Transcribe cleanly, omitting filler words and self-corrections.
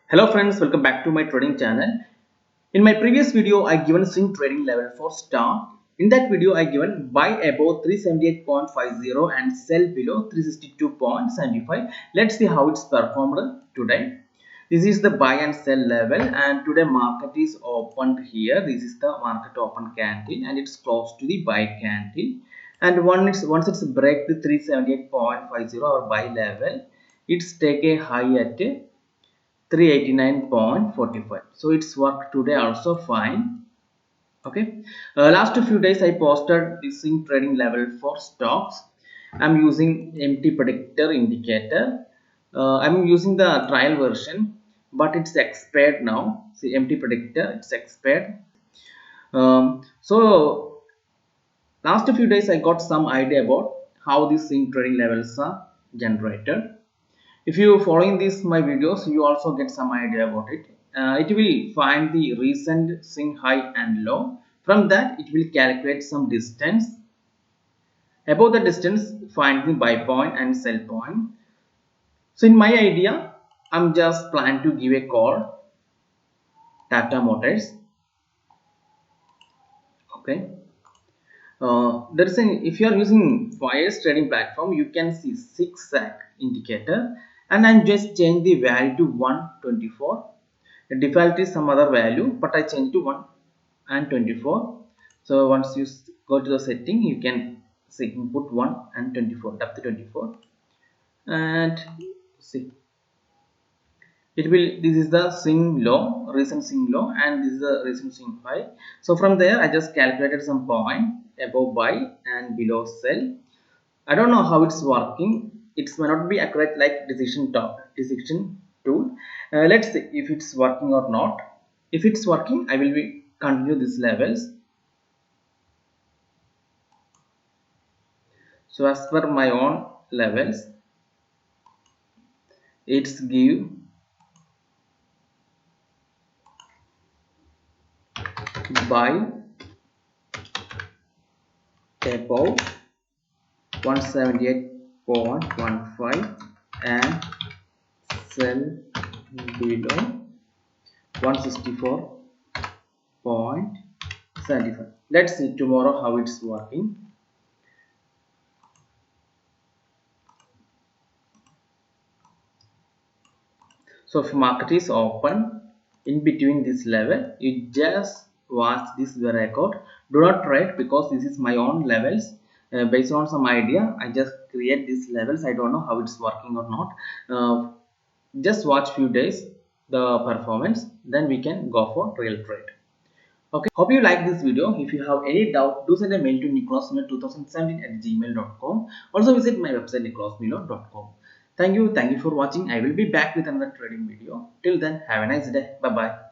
Hello friends, welcome back to my trading channel. In my previous video, I given swing trading level for star. In that video, I given buy above 378.50 and sell below 362.75. Let's see how it's performed today. This is the buy and sell level, and today market is opened here. This is the market open candle and it's close to the buy candle. And once it's break the 378.50 or buy level, it's take a high at 389.45, so it's worked today also fine. Okay, last few days I posted this swing trading level for stocks. I'm using MT predictor indicator. I'm using the trial version, but it's expired now. See, MT predictor, it's expired. So last few days I got some idea about how these swing trading levels are generated. If you following these my videos, you also get some idea about it. It will find the recent swing high and low. From that it will calculate some distance. Above the distance, find the buy point and sell point. So in my idea, I'm just planning to give a call Tata Motors. Okay, there's an if you are using Fires trading platform, you can see zigzag indicator, and I'm just change the value to 124. The default is some other value, but I change to 1 and 24. So once you go to the setting, you can see input 1 and 24, up to 24, and see it will. This is the swing low, recent swing low, and this is the recent swing high. So from there I just calculated some point above buy and below sell. I don't know how it's working. It may not be accurate like decision tool. Let's see if it's working or not. If it's working, I will be continue these levels. So as per my own levels, it's give buy above 178.15 and sell below 164.75. Let's see tomorrow how it's working. So if market is open in between this level, you just watch this record. Do not trade because this is my own levels. Based on some idea, I just create these levels. I don't know how it's working or not. Just watch few days the performance, then we can go for real trade. Okay, hope you like this video. If you have any doubt, do send a mail to nicholasmiller2017@gmail.com. Also visit my website nicholasmiller.com. Thank you for watching. I will be back with another trading video. Till then, have a nice day. Bye bye.